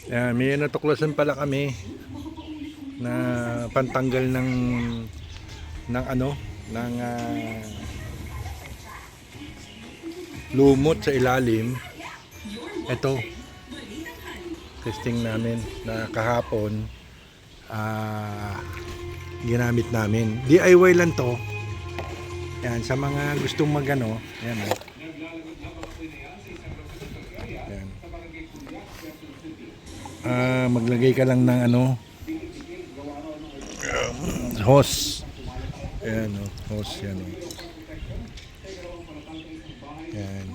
Ayan, may natuklasan pala kami na pantanggal ng ano, ng lumot sa ilalim. Ito, testing namin na kahapon, ginamit namin. DIY lang to. Yan, sa mga gustong magano, yan o. Yan. Maglagay ka lang ng ano, hose. Ayan o, hose yan o. Yan.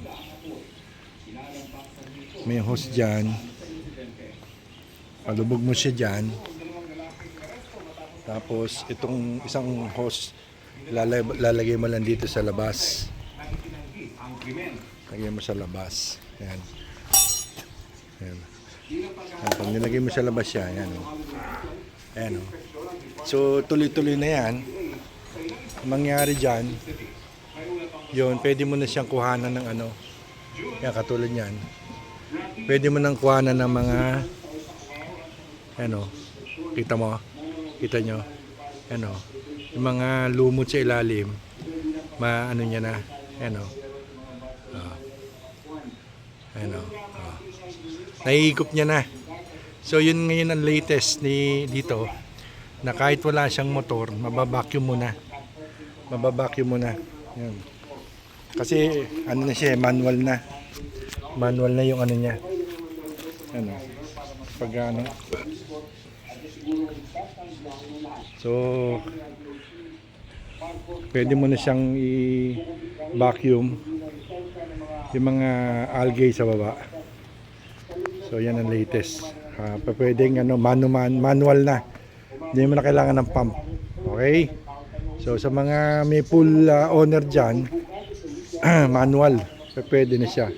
May hose dyan. Palubog mo siya dyan. Tapos itong isang hose lalagay mo lang dito sa labas. Lagay mo sa labas. Yan. Yan. Pag nilagay mo sa labas siya, yan o. Ayan o. So tuloy-tuloy na yan. Mangyari dyan, yun, pwede mo na siyang kuhanan ng ano. Yan, katulad yan. Pwede mo nang kuhanan ng mga, ano, kita mo, kita nyo, ano, yung mga lumot sa ilalim, ano niya na, ano, ano, naiigop niya na. So yun ngayon ang latest dito, na kahit wala siyang motor, mababacuum mo na. Mababacuum mo na. Yan. Kasi ano na siya, manual na. Manual na yung ano niya. Ano? Pag ano. So pwede mo na siyang i-vacuum yung mga algae sa baba. So yan ang latest. Pwedeng ano, manual na. Hindi mo na kailangan ng pump. Okay? So sa mga may pool owner dyan, manual, pwede na siya.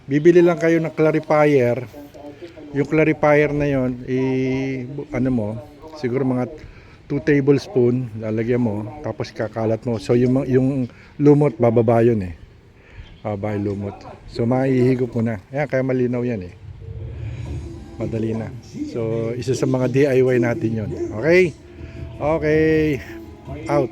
Bibili lang kayo ng clarifier. Yung clarifier na yon, ano mo, siguro mga 2 tablespoon lalagyan mo, tapos kakalat mo. So yung lumot bababa yun eh. Bababa yung lumot. So maihigop mo na. Ayan, kaya malinaw yan eh. Madali na. So isa sa mga DIY natin yon. Okay? Okay. Out.